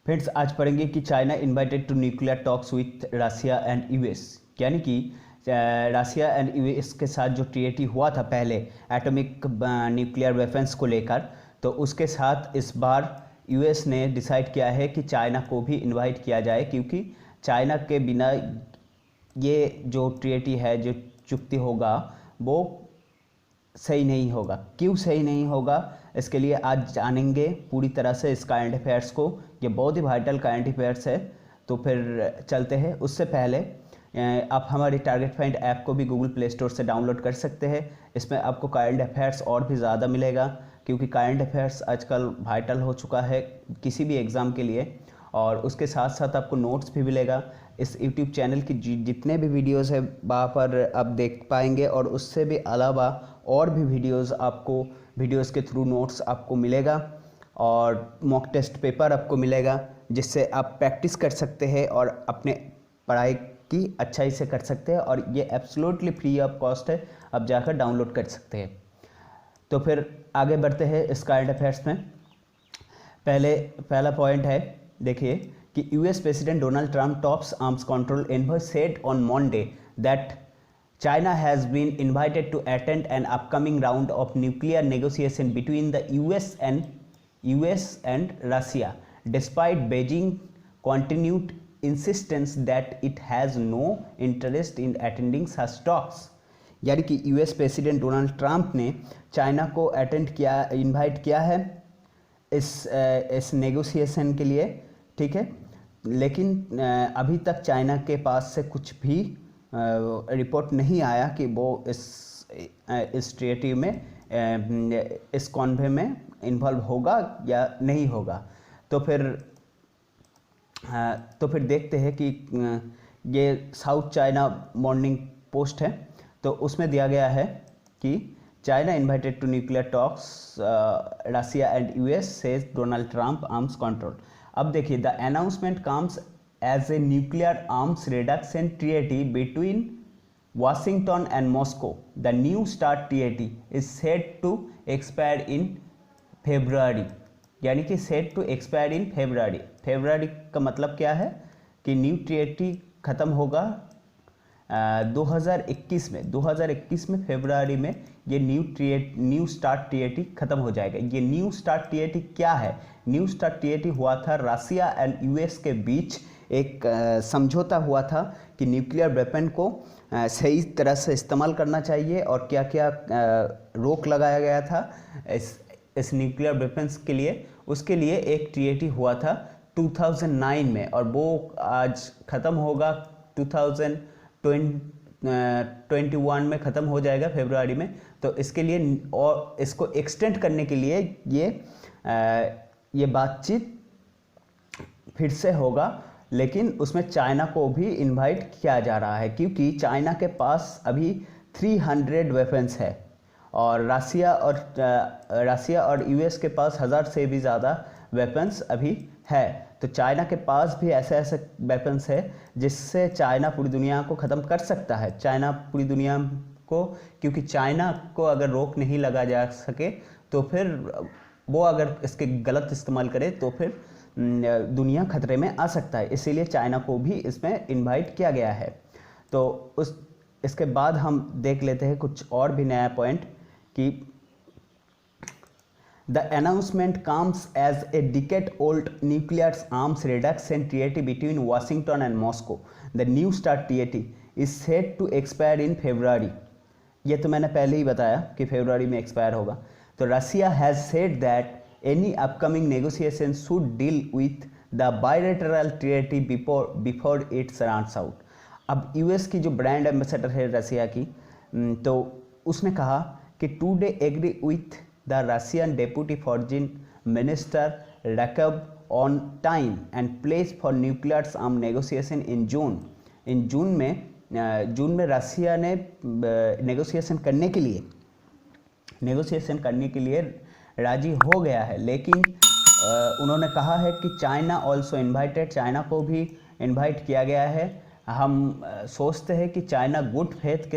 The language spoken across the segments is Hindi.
फ्रेंड्स, आज पढ़ेंगे कि China invited to nuclear talks with Russia and US. यानी कि रसिया एंड यूएस के साथ जो ट्रीटी हुआ था पहले एटॉमिक न्यूक्लियर वेपन्स को लेकर, तो उसके साथ इस बार यूएस ने डिसाइड किया है कि चाइना को भी इनवाइट किया जाए, क्योंकि चाइना के बिना ये जो ट्रीटी है, जो चुक्ति होगा, वो सही नहीं होगा। क्यों सही नहीं होगा, इसके लिए आज जानेंगे पूरी तरह से इस करंट अफेयर्स को। ये बहुत ही वाइटल करंट अफेयर्स है। तो फिर चलते हैं। उससे पहले आप हमारी टारगेट फाइंड ऐप को भी गूगल प्ले स्टोर से डाउनलोड कर सकते हैं। इसमें आपको करंट अफेयर्स और भी ज़्यादा मिलेगा, क्योंकि करंट अफेयर्स आजकल वाइटल हो चुका है किसी भी एग्ज़ाम के लिए। और उसके साथ साथ आपको नोट्स भी मिलेगा। इस यूट्यूब चैनल की जितने भी वीडियोस है वहाँ पर आप देख पाएंगे, और उससे भी अलावा और भी वीडियोस के थ्रू नोट्स आपको मिलेगा, और मॉक टेस्ट पेपर आपको मिलेगा, जिससे आप प्रैक्टिस कर सकते हैं और अपने पढ़ाई की अच्छाई से कर सकते हैं। और ये एब्सोल्युटली फ्री ऑफ कॉस्ट है, आप जाकर डाउनलोड कर सकते हैं। तो फिर आगे बढ़ते हैं इस करंट अफेयर्स में। पहला पॉइंट है, देखिए कि US president Donald Trump tops arms control envoy said on Monday that China has been invited to attend an upcoming round of nuclear negotiation between the US and Russia, despite Beijing continued insistence that it has no interest in attending such talks। यानी कि यूएस प्रेसिडेंट डोनाल्ड ट्रंप ने चाइना को इनवाइट किया है इस नेगोशिएशन के लिए, ठीक है। लेकिन अभी तक चाइना के पास से कुछ भी रिपोर्ट नहीं आया कि वो इस ट्रीटी में इस कॉन्वे में इन्वॉल्व होगा या नहीं होगा। तो फिर देखते हैं कि ये साउथ चाइना मॉर्निंग पोस्ट है, तो उसमें दिया गया है कि China invited to nuclear talks Russia and US says Donald Trump arms control. अब देखिए, the announcement comes as a nuclear arms reduction treaty between Washington and Moscow. The New START treaty is set to expire in February। यानी कि set to expire in February। February का मतलब क्या है कि न्यू ट्रीटी ख़त्म होगा 2021 में। 2021 में फरवरी में ये न्यू स्टार्ट ट्रीटी ख़त्म हो जाएगा। ये न्यू स्टार्ट ट्रीटी क्या है? न्यू स्टार्ट ट्रीटी हुआ था रसिया एंड यूएस के बीच एक समझौता हुआ था कि न्यूक्लियर वेपन को सही तरह से इस्तेमाल करना चाहिए, और क्या क्या रोक लगाया गया था इस न्यूक्लियर वेपन्स के लिए। उसके लिए एक ट्रीटी हुआ था 2009 में, और वो आज ख़त्म होगा 2021 में ख़त्म हो जाएगा फरवरी में। तो इसके लिए और इसको एक्सटेंड करने के लिए ये बातचीत फिर से होगा, लेकिन उसमें चाइना को भी इनवाइट किया जा रहा है, क्योंकि चाइना के पास अभी 300 वेपन्स है, और रसिया और यूएस के पास 1000 से भी ज़्यादा वेपन्स अभी है। तो चाइना के पास भी ऐसे ऐसे वेपन्स है जिससे चाइना पूरी दुनिया को ख़त्म कर सकता है। चाइना पूरी दुनिया को, क्योंकि चाइना को अगर रोक नहीं लगा जा सके तो फिर वो अगर इसके गलत इस्तेमाल करे तो फिर दुनिया खतरे में आ सकता है। इसीलिए चाइना को भी इसमें इनवाइट किया गया है। तो इसके बाद हम देख लेते हैं कुछ और भी नया पॉइंट कि the announcement comes as a decade old nuclear arms reduction treaty between Washington and Moscow. The new start treaty is set to expire in February. ये तो मैंने पहले ही बताया कि फरवरी में एक्सपायर होगा। तो Russia has said that any upcoming negotiation should deal with the bilateral treaty before it runs out। अब यूएस की जो ब्रांड एम्बेसडर है रसिया की, तो उसने कहा कि today agree with the Russian deputy foreign minister रकब on time and place for nuclear arm negotiation in June में रसिया ने नेगोशिएशन करने के लिए राजी हो गया है। लेकिन उन्होंने कहा है कि चाइना ऑल्सो इन्वाइटेड, चाइना को भी इन्वाइट किया गया है। हम सोचते हैं कि चाइना गुड फेथ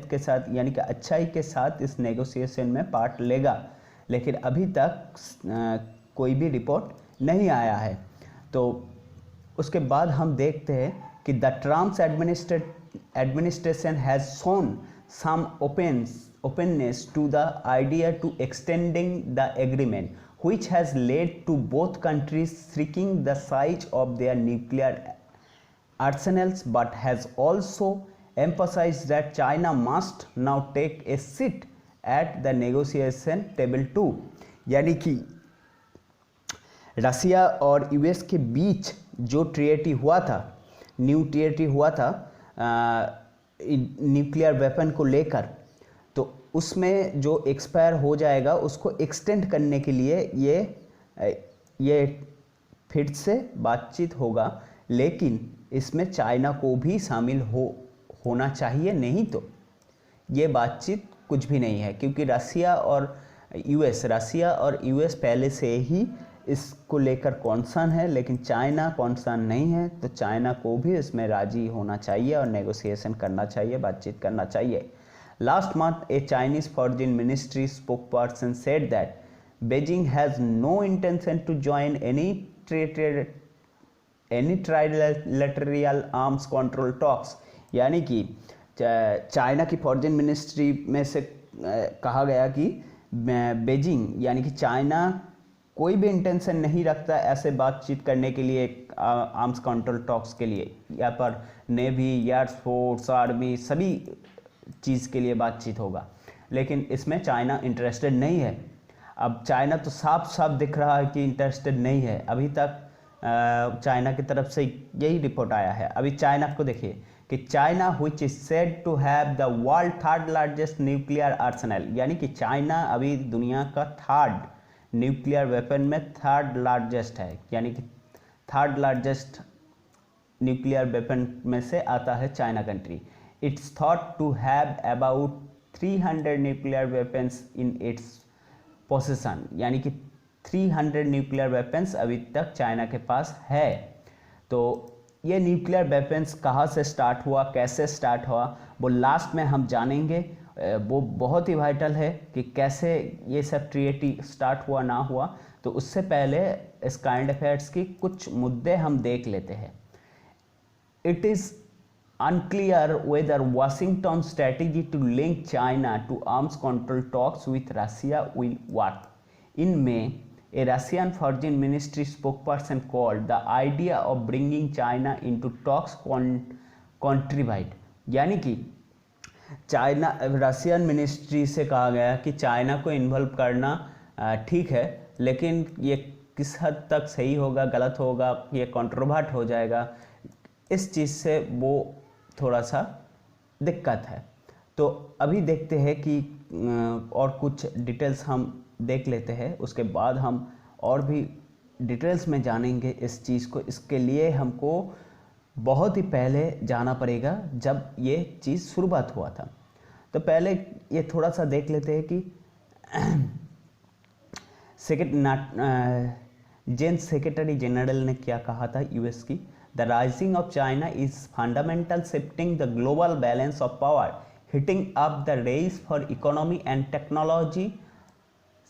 के साथ यानी कि अच्छाई के साथ इस नेगोशिएशन में पार्ट लेगा, लेकिन अभी तक कोई भी रिपोर्ट नहीं आया है। तो उसके बाद हम देखते हैं कि the Trump administration has shown some openness to the idea to extending the agreement, which has led to both countries shrinking the size of their nuclear arsenals, but has also emphasized that China must now take a seat at the negotiation table too। यानी कि रसिया और यूएस के बीच जो ट्रीटी हुआ था, न्यू ट्रीटी हुआ था न्यूक्लियर वेपन को लेकर, तो उसमें जो एक्सपायर हो जाएगा उसको एक्सटेंड करने के लिए ये फिर से बातचीत होगा, लेकिन इसमें चाइना को भी शामिल होना चाहिए, नहीं तो ये बातचीत कुछ भी नहीं है। क्योंकि रसिया और यूएस पहले से ही इसको लेकर कॉन्सर्न है, लेकिन चाइना कॉन्सर्न नहीं है। तो चाइना को भी इसमें राजी होना चाहिए और नेगोशिएशन करना चाहिए, बातचीत करना चाहिए। Last month, a Chinese foreign ministry spokesperson said that Beijing has no intention to join any trilateral arms control talks। यानी कि चाइना की फॉरेन मिनिस्ट्री में से कहा गया कि बेजिंग यानी कि चाइना कोई भी इंटेंशन नहीं रखता ऐसे बातचीत करने के लिए, आर्म्स कंट्रोल टॉक्स के लिए। यहाँ पर नेवी, एयरफोर्स, आर्मी सभी चीज़ के लिए बातचीत होगा, लेकिन इसमें चाइना इंटरेस्टेड नहीं है। अब चाइना तो साफ साफ दिख रहा है कि इंटरेस्टेड नहीं है। अभी तक चाइना की तरफ से यही रिपोर्ट आया है। अभी चाइना को देखिए कि China which is said to have the world third largest nuclear arsenal, यानी कि चाइना अभी दुनिया का थर्ड न्यूक्लियर वेपन में थर्ड लार्जेस्ट है, यानी कि थर्ड लार्जेस्ट न्यूक्लियर वेपन में से आता है China country. It's thought to have about 300 nuclear weapons in its possession, यानी कि 300 न्यूक्लियर वेपन्स अभी तक चाइना के पास है। तो ये न्यूक्लियर वेपन्स कहाँ से स्टार्ट हुआ, कैसे स्टार्ट हुआ, वो लास्ट में हम जानेंगे। वो बहुत ही वाइटल है कि कैसे ये सब ट्रीटी स्टार्ट हुआ ना हुआ। तो उससे पहले इस काइंड अफेयर्स की कुछ मुद्दे हम देख लेते हैं। It is unclear whether Washington's strategy to link China to arms control talks with Russia will work। In May, a Russian foreign ministry spokesperson called the idea of bringing China into talks contrived। यानी कि रशियन मिनिस्ट्री से कहा गया कि चाइना को इन्वॉल्व करना ठीक है, लेकिन ये किस हद तक सही होगा, गलत होगा, ये कंट्रोवर्ट हो जाएगा, इस चीज़ से वो थोड़ा सा दिक्कत है। तो अभी देखते हैं कि और कुछ डिटेल्स हम देख लेते हैं, उसके बाद हम और भी डिटेल्स में जानेंगे इस चीज़ को। इसके लिए हमको बहुत ही पहले जाना पड़ेगा जब ये चीज़ शुरुआत हुआ था। तो पहले ये थोड़ा सा देख लेते हैं कि सेक्रेटरी जनरल ने क्या कहा था यूएस की। The rising of China is fundamental shifting the global balance of power, hitting up the race for economy and technology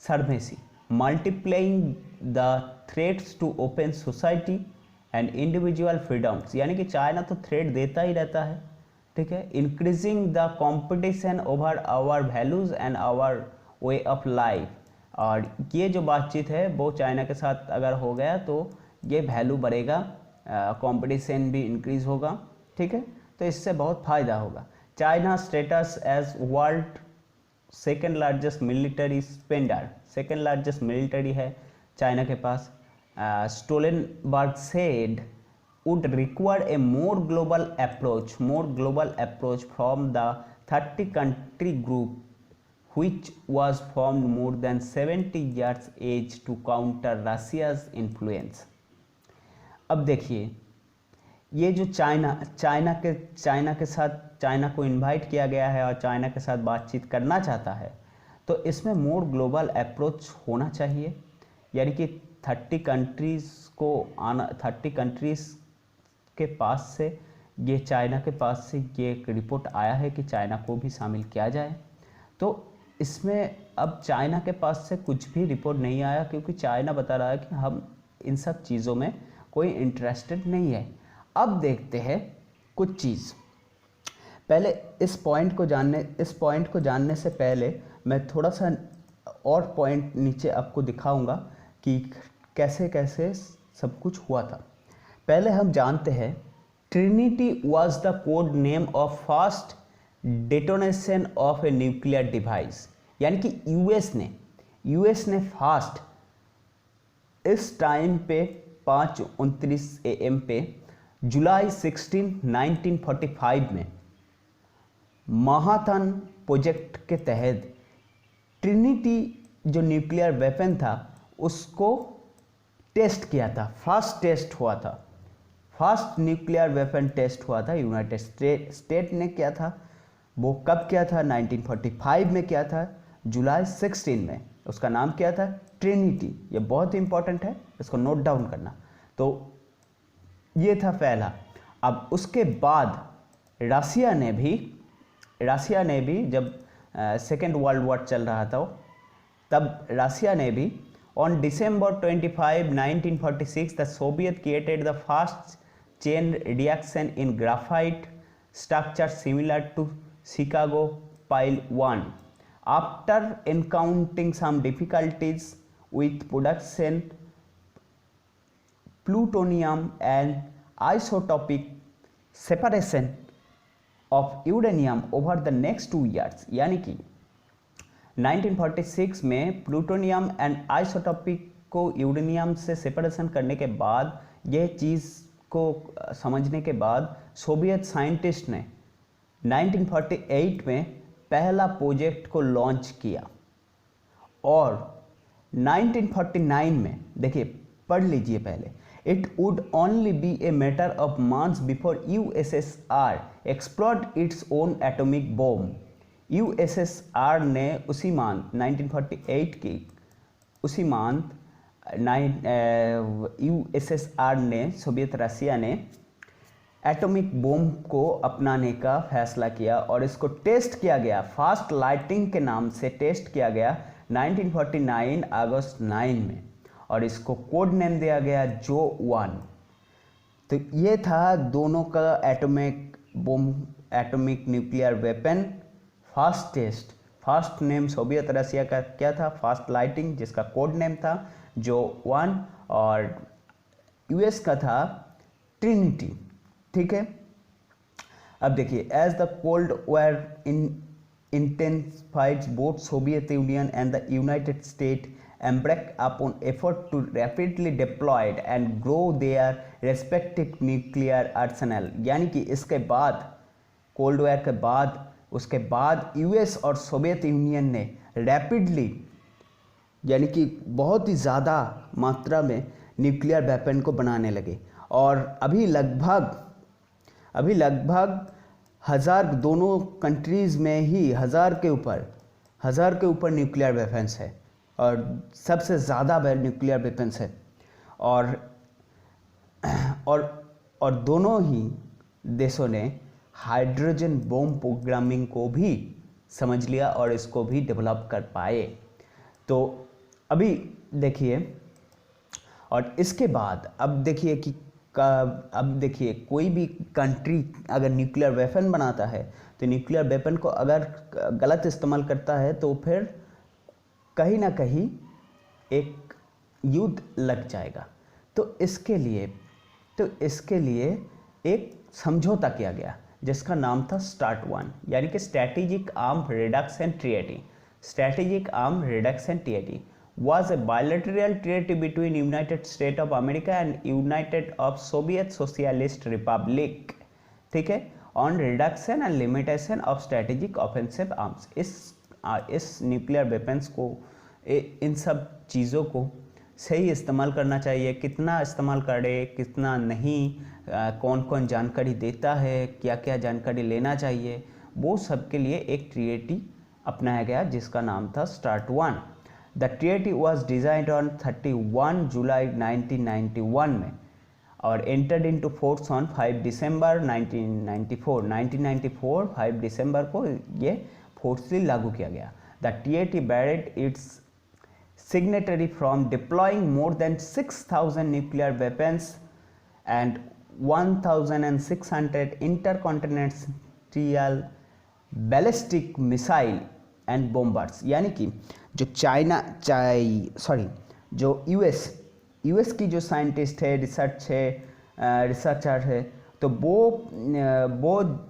supremacy, multiplying the threats to open society and individual freedoms। यानी कि चाइना तो थ्रेट देता ही रहता है, ठीक है। increasing the competition over our values and our way of life। और ये जो बातचीत है वो चाइना के साथ अगर हो गया तो ये वैल्यू बढ़ेगा, कंपटीशन भी इंक्रीज होगा, ठीक है। तो इससे बहुत फ़ायदा होगा। China status as world second largest military spender, second largest military है चाइना के पास। Stoltenberg said would require a more global approach from the 30 country group which was formed more than 70 years age to counter Russia's influence। अब देखिए ये जो चाइना के साथ चाइना को इनवाइट किया गया है और चाइना के साथ बातचीत करना चाहता है, तो इसमें मोर ग्लोबल अप्रोच होना चाहिए। यानी कि 30 कंट्रीज़ को आना, 30 कंट्रीज़ के पास से ये चाइना के पास से ये एक रिपोर्ट आया है कि चाइना को भी शामिल किया जाए। तो इसमें अब चाइना के पास से कुछ भी रिपोर्ट नहीं आया, क्योंकि चाइना बता रहा है कि हम इन सब चीज़ों में कोई इंटरेस्टेड नहीं है। अब देखते हैं कुछ चीज़। पहले इस पॉइंट को जानने से पहले मैं थोड़ा सा और पॉइंट नीचे आपको दिखाऊंगा कि कैसे कैसे सब कुछ हुआ था। पहले हम जानते हैं Trinity was the code name of first detonation of a nuclear device, यानी कि यूएस ने फास्ट इस टाइम पे 5:29 AM पे जुलाई 16, 1945 में महाथन प्रोजेक्ट के तहत ट्रिनिटी जो न्यूक्लियर वेपन था उसको टेस्ट किया था। फर्स्ट न्यूक्लियर वेपन टेस्ट हुआ था यूनाइटेड स्टेट ने किया था। वो कब किया था? 1945 में किया था, जुलाई 16 में। उसका नाम क्या था? ट्रिनिटी। ये बहुत ही इंपॉर्टेंट है, इसको नोट डाउन करना। तो ये था पहला। अब उसके बाद रशिया ने भी जब सेकेंड वर्ल्ड वॉर चल रहा था तब रशिया ने भी on December 25, 1946 the Soviet created the first chain reaction in graphite structure similar to Chicago pile 1 after encountering some difficulties with production plutonium and isotopic separation of uranium over the next 2 years। यानी कि 1946 में प्लूटोनियम एंड आइसोटोपिक को यूरेनियम से सेपरेशन करने के बाद, यह चीज़ को समझने के बाद सोवियत साइंटिस्ट ने 1948 में पहला प्रोजेक्ट को लॉन्च किया। और 1949 में, देखिए पढ़ लीजिए पहले, it would only be a matter of months before USSR explode its own atomic bomb. USSR ने उसी मंथ 1948 की उसी मंथ यूएसएसआर ने, सोवियत रशिया ने एटॉमिक बॉम्ब को अपनाने का फैसला किया और इसको टेस्ट किया गया, फास्ट लाइटिंग के नाम से टेस्ट किया गया 1949 अगस्त 9 में, और इसको कोड नेम दिया गया जो 1। तो ये था दोनों का atomic bomb, atomic nuclear weapon first test. First name Soviet Russia का क्या था? फास्ट लाइटिंग, जिसका कोड नेम था जो 1, और यूएस का था ट्रिनिटी। ठीक है। अब देखिए, as the cold war intensified, both Soviet Union and the United States embarked upon effort to rapidly deploy and grow their respective nuclear arsenal। यानी कि इसके बाद, कोल्ड वॉर के बाद, उसके बाद यूएस और सोवियत यूनियन ने रैपिडली, यानी कि बहुत ही ज़्यादा मात्रा में न्यूक्लियर वेपन को बनाने लगे। और अभी लगभग 1000, दोनों कंट्रीज़ में ही 1000 के ऊपर न्यूक्लियर वेपन्स है, और सबसे ज़्यादा न्यूक्लियर वेपन्स है। और दोनों ही देशों ने हाइड्रोजन बॉम्ब प्रोग्रामिंग को भी समझ लिया और इसको भी डेवलप कर पाए। तो अभी देखिए, और इसके बाद अब देखिए कोई भी कंट्री अगर न्यूक्लियर वेपन बनाता है तो न्यूक्लियर वेपन को अगर गलत इस्तेमाल करता है तो फिर कहीं ना कहीं एक युद्ध लग जाएगा। तो इसके लिए एक समझौता किया गया जिसका नाम था START 1, यानी कि strategic arm reduction treaty. Strategic arm reduction treaty was a bilateral treaty between United States of America and United of Soviet Socialist Republic, ठीक है, on reduction and limitation of strategic offensive arms। इस न्यूक्लियर वेपन्स को, इन सब चीज़ों को सही इस्तेमाल करना चाहिए, कितना इस्तेमाल करे कितना नहीं, कौन कौन जानकारी देता है, क्या क्या जानकारी लेना चाहिए, वो सब के लिए एक ट्रीटी अपनाया गया जिसका नाम था START 1। The treaty was designed on 31 July 1991 में और entered into force on 5 December 1994। 5 दिसंबर को ये फोर्सली लागू किया गया। The treaty buried its signatory from deploying more than 6,000 nuclear weapons and 1,600 intercontinental ballistic missile and bombers. यानी कि जो जो यूएस की जो साइंटिस्ट है, रिसर्चर है, तो वो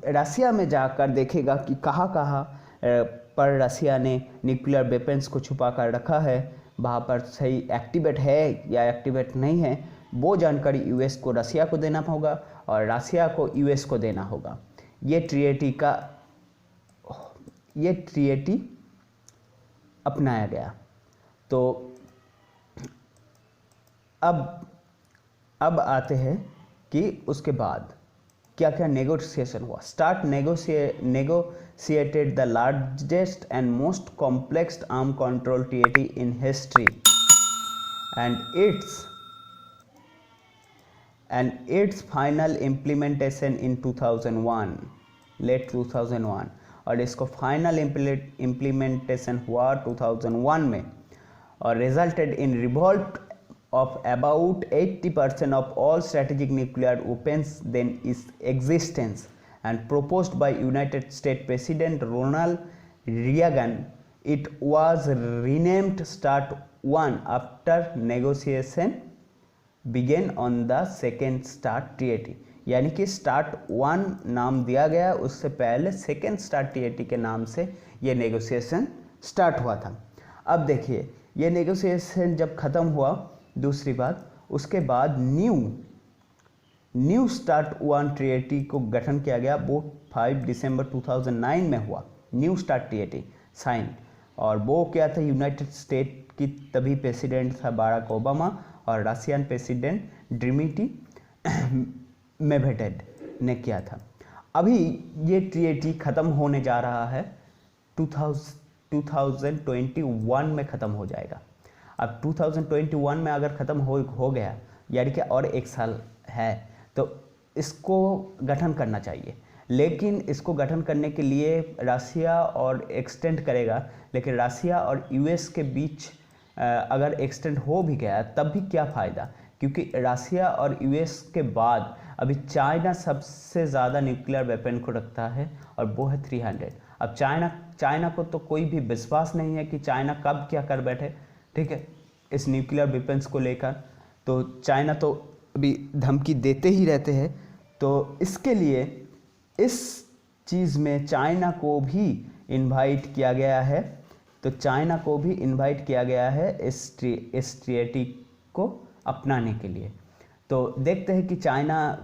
रसिया में जाकर देखेगा कि कहाँ पर रसिया ने न्यूक्लियर वेपन्स को छुपा कर रखा है, वहाँ पर सही एक्टिवेट है या एक्टिवेट नहीं है। वो जानकारी यूएस को रसिया को देना होगा और रसिया को यूएस को देना होगा। ये ट्रिएटी अपनाया गया। तो अब आते हैं कि उसके बाद क्या क्या नेगोशिएशन हुआ। Start negotiated the largest and most complex arm control treaty in history and its final implementation in 2001 late 2001 और इसको फाइनल इम्प्लीमेंटेशन हुआ 2001 में और resulted in revolt of about 80% of all strategic nuclear weapons then is existence and proposed by United States President Ronald Reagan. It was renamed START 1 after negotiation began on the second START treaty। यानी कि START 1 नाम दिया गया, उससे पहले सेकेंड START treaty के नाम से ये नेगोशिएशन स्टार्ट हुआ था। अब देखिए ये नेगोशिएशन जब ख़त्म हुआ, दूसरी बात उसके बाद न्यू START 1 ट्रीएटी को गठन किया गया। वो 5 दिसंबर 2009 में हुआ न्यू START ट्रीएटी साइन। और वो क्या था, यूनाइटेड स्टेट की तभी प्रेसिडेंट था बाराक ओबामा और रशियन प्रेसिडेंट डिमित्री मेदवेदेव ने किया था। अभी ये ट्रीएटी ख़त्म होने जा रहा है, 2021 में ख़त्म हो जाएगा। अब 2021 में अगर ख़त्म हो गया, यानी कि और एक साल है, तो इसको गठन करना चाहिए। लेकिन इसको गठन करने के लिए रसिया और एक्सटेंड करेगा, लेकिन रसिया और यूएस के बीच अगर एक्सटेंड हो भी गया तब भी क्या फ़ायदा, क्योंकि रसिया और यूएस के बाद अभी चाइना सबसे ज़्यादा न्यूक्लियर वेपन को रखता है और वो है 300। अब चाइना को तो कोई भी विश्वास नहीं है कि चाइना कब क्या कर बैठे, ठीक है, इस न्यूक्लियर वेपन्स को लेकर। तो चाइना तो अभी धमकी देते ही रहते हैं। तो इसके लिए इस चीज़ में चाइना को भी इनवाइट किया गया है, इस ट्रीएटी को अपनाने के लिए। तो देखते हैं कि चाइना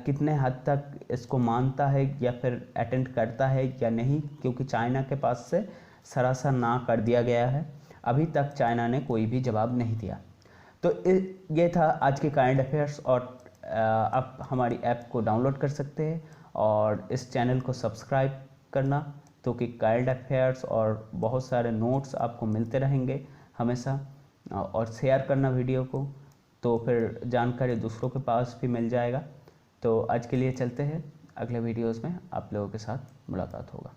कितने हद तक इसको मानता है या फिर अटेंड करता है या नहीं, क्योंकि चाइना के पास से सरासर ना कर दिया गया है। अभी तक चाइना ने कोई भी जवाब नहीं दिया। तो ये था आज के करंट अफेयर्स। और आप हमारी ऐप को डाउनलोड कर सकते हैं और इस चैनल को सब्सक्राइब करना, तो कि करंट अफेयर्स और बहुत सारे नोट्स आपको मिलते रहेंगे हमेशा। और शेयर करना वीडियो को, तो फिर जानकारी दूसरों के पास भी मिल जाएगा। तो आज के लिए चलते हैं, अगले वीडियोज़ में आप लोगों के साथ मुलाकात होगा।